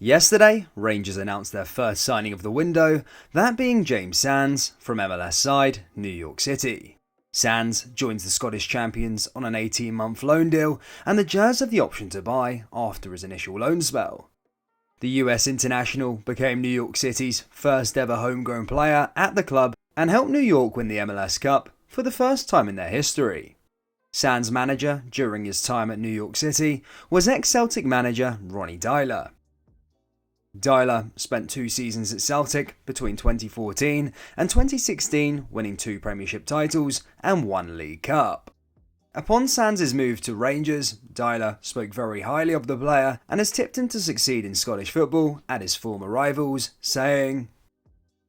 Yesterday, Rangers announced their first signing of the window, that being James Sands from MLS side New York City. Sands joins the Scottish champions on an 18-month loan deal, and the Jazz have the option to buy after his initial loan spell. The US international became New York City's first ever homegrown player at the club and helped New York win the MLS Cup for the first time in their history. Sands' manager during his time at New York City was ex-Celtic manager Ronny Deila. Deila spent 2 seasons at Celtic between 2014 and 2016, winning 2 Premiership titles and 1 League Cup. Upon Sands' move to Rangers, Deila spoke very highly of the player and has tipped him to succeed in Scottish football at his former rivals, saying,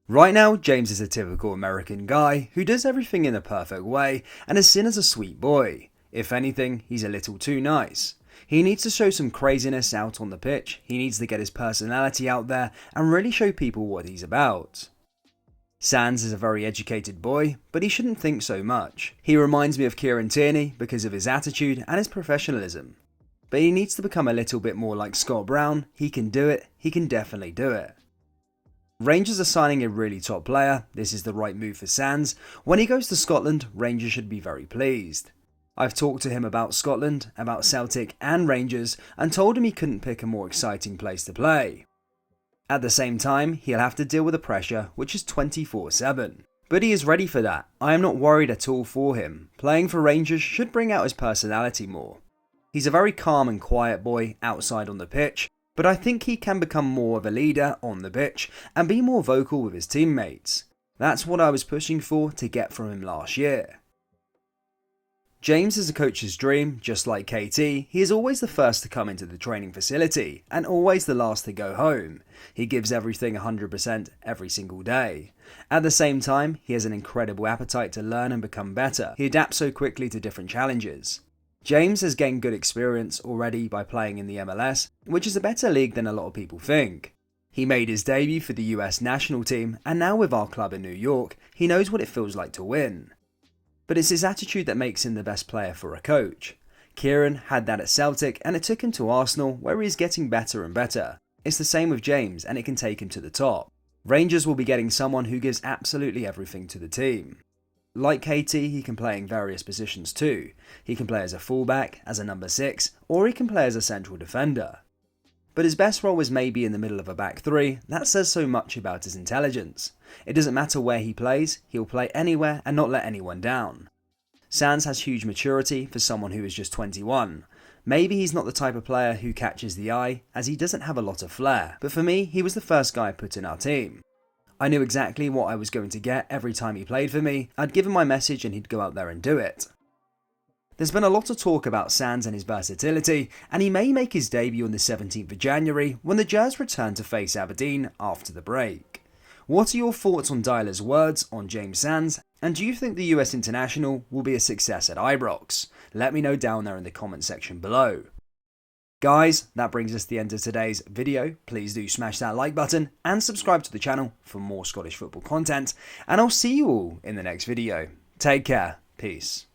"Right now, James is a typical American guy who does everything in a perfect way and is seen as a sweet boy. If anything, he's a little too nice. He needs to show some craziness out on the pitch, he needs to get his personality out there and really show people what he's about." Sands is a very educated boy, but he shouldn't think so much. He reminds me of Kieran Tierney because of his attitude and his professionalism. But he needs to become a little bit more like Scott Brown. He can do it, he can definitely do it. Rangers are signing a really top player. This is the right move for Sands. When he goes to Scotland, Rangers should be very pleased. I've talked to him about Scotland, about Celtic and Rangers, and told him he couldn't pick a more exciting place to play. At the same time, he'll have to deal with the pressure, which is 24/7. But he is ready for that. I am not worried at all for him. Playing for Rangers should bring out his personality more. He's a very calm and quiet boy outside on the pitch, but I think he can become more of a leader on the pitch and be more vocal with his teammates. That's what I was pushing for to get from him last year. James is a coach's dream. Just like KT, he is always the first to come into the training facility and always the last to go home. He gives everything 100% every single day. At the same time, he has an incredible appetite to learn and become better. He adapts so quickly to different challenges. James has gained good experience already by playing in the MLS, which is a better league than a lot of people think. He made his debut for the US national team, and now with our club in New York, he knows what it feels like to win. But it's his attitude that makes him the best player for a coach. Kieran had that at Celtic and it took him to Arsenal, where he is getting better and better. It's the same with James and it can take him to the top. Rangers will be getting someone who gives absolutely everything to the team. Like KT, he can play in various positions too. He can play as a fullback, as a number 6, or he can play as a central defender. But his best role is maybe in the middle of a back 3. That says so much about his intelligence. It doesn't matter where he plays, he'll play anywhere and not let anyone down. Sands has huge maturity for someone who is just 21. Maybe he's not the type of player who catches the eye, as he doesn't have a lot of flair, but for me, he was the first guy put in our team. I knew exactly what I was going to get every time he played for me. I'd give him my message and he'd go out there and do it. There's been a lot of talk about Sands and his versatility, and he may make his debut on the 17th of January when the Jazz return to face Aberdeen after the break. What are your thoughts on Deila's words on James Sands, and do you think the US international will be a success at Ibrox? Let me know down there in the comment section below. Guys, that brings us to the end of today's video. Please do smash that like button and subscribe to the channel for more Scottish football content, and I'll see you all in the next video. Take care. Peace.